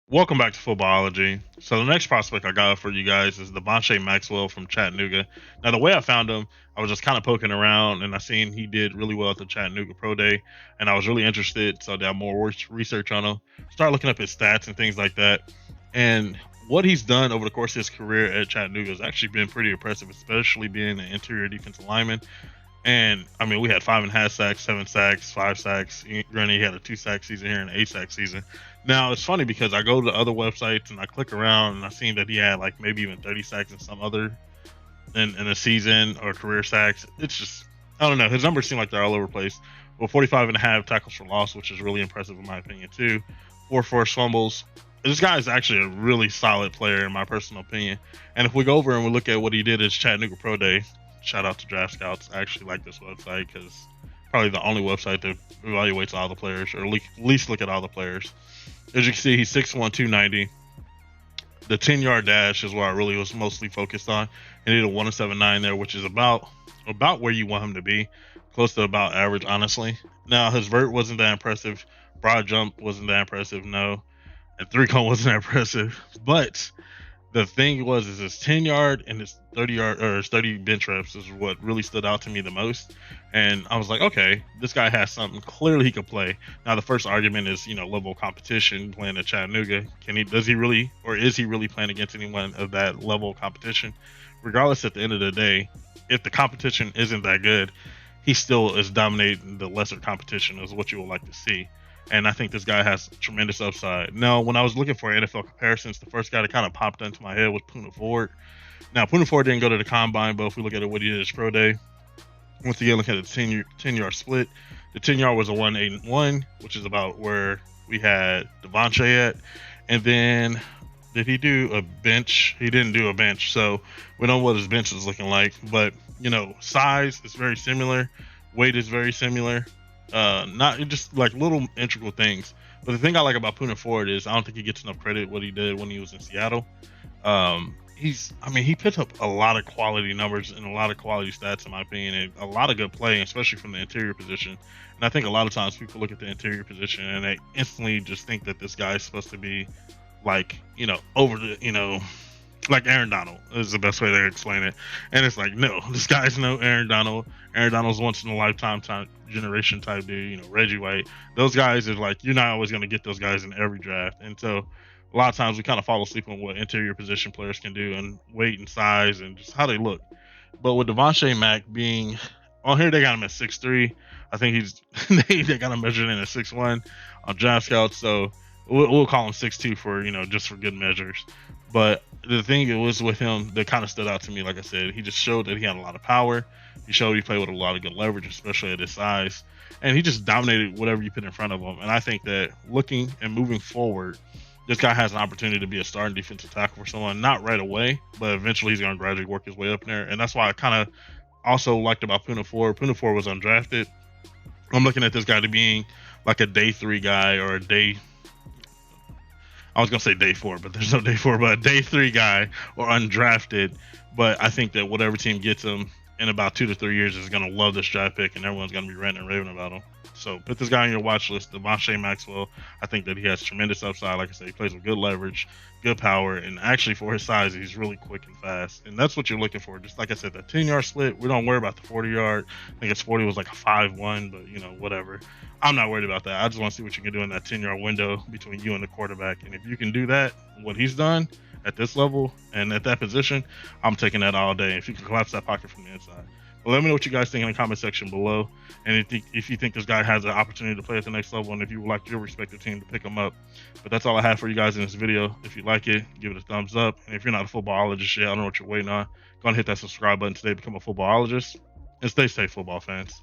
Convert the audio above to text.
Welcome back to Footballology. So the next prospect I got for you guys is Devonnsha Maxwell from Chattanooga. Now the way I found him, I was just kind of poking around and I seen he did really well at the Chattanooga Pro Day, and I was really interested. So I did more research on him, start looking up his stats and things like that. And what he's done over the course of his career at Chattanooga has actually been pretty impressive, especially being an interior defensive lineman. And I mean, we had 5.5 sacks, 7 sacks, 5 sacks. Granted, he had a 2 sack season here and an 8 sack season. Now it's funny because I go to other websites and I click around and I seen that he had like maybe even 30 sacks in some other in a season or career sacks. It's just I don't know. His numbers seem like they're all over the place. Well, 45.5 tackles for loss, which is really impressive in my opinion too. 4 forced fumbles. This guy is actually a really solid player in my personal opinion. And if we go over and we look at what he did at Chattanooga Pro Day, shout out to Draft Scouts. I actually like this website because probably the only website that evaluates all the players, or at least look at all the players. As you can see, he's 6'1", 290. The 10-yard dash is what I really was mostly focused on. He did a 1.79 there, which is about where you want him to be, close to about average, honestly. Now his vert wasn't that impressive. Broad jump wasn't that impressive, no. And three cone wasn't that impressive, but the thing was is his 10-yard and his 30-yard or his 30 bench reps is what really stood out to me the most. And I was like, okay, this guy has something. Clearly he could play. Now the first argument is, level of competition playing at Chattanooga. Does he really, or is he really playing against anyone of that level of competition? Regardless, at the end of the day, if the competition isn't that good, he still is dominating the lesser competition, is what you would like to see. And I think this guy has tremendous upside. Now, when I was looking for NFL comparisons, the first guy that kind of popped into my head was Poona Ford. Now, Poona Ford didn't go to the combine, but if we look at what he did at his pro day, once again, look at the 10-yard split. The 10-yard was a 1.81, which is about where we had Devonnsha at. And then, did he do a bench? He didn't do a bench, so we don't know what his bench is looking like. But, size is very similar. Weight is very similar. Not just like little integral things. But the thing I like about Poona Ford is I don't think he gets enough credit what he did when he was in Seattle. He picked up a lot of quality numbers and a lot of quality stats in my opinion, and a lot of good play, especially from the interior position. And I think a lot of times people look at the interior position and they instantly just think that this guy is supposed to be like, over the, like Aaron Donald is the best way to explain it. And it's like, no, this guy's no Aaron Donald. Aaron Donald's once in a lifetime generation type dude, Reggie White. Those guys are like, you're not always going to get those guys in every draft. And so a lot of times we kind of fall asleep on what interior position players can do and weight and size and just how they look. But with Devonnsha Mack being on here, they got him at 6'3". I think he's they got him measured in at 6'1" on Draft Scouts. So we'll call him 6'2" for just for good measures. But the thing it was with him that kind of stood out to me, like I said, he just showed that he had a lot of power. He showed he played with a lot of good leverage, especially at his size, and he just dominated whatever you put in front of him. And I think that looking and moving forward, this guy has an opportunity to be a starting defensive tackle for someone, not right away, but eventually he's going to gradually work his way up there. And that's why I kind of also liked about Poona Ford. Poona Ford was undrafted. I'm looking at this guy to being like a day 3 guy or I was gonna say day 4, but there's no day 4, but a day 3 guy or undrafted. But I think that whatever team gets him in about 2 to 3 years is gonna love this draft pick, and everyone's gonna be ranting and raving about him. So put this guy on your watch list, Devonnsha Maxwell. I think that he has tremendous upside. Like I said, he plays with good leverage, good power, and actually for his size, he's really quick and fast. And that's what you're looking for. Just like I said, that 10-yard split, we don't worry about the 40-yard. I think his 40 was like a 5.1, but whatever. I'm not worried about that. I just want to see what you can do in that 10-yard window between you and the quarterback. And if you can do that, what he's done at this level and at that position, I'm taking that all day. If you can collapse that pocket from the inside. But let me know what you guys think in the comment section below. And if you think this guy has an opportunity to play at the next level, and if you would like your respective team to pick him up. But that's all I have for you guys in this video. If you like it, give it a thumbs up. And if you're not a footballologist yet, I don't know what you're waiting on. Go and hit that subscribe button today, become a footballologist, and stay safe, football fans.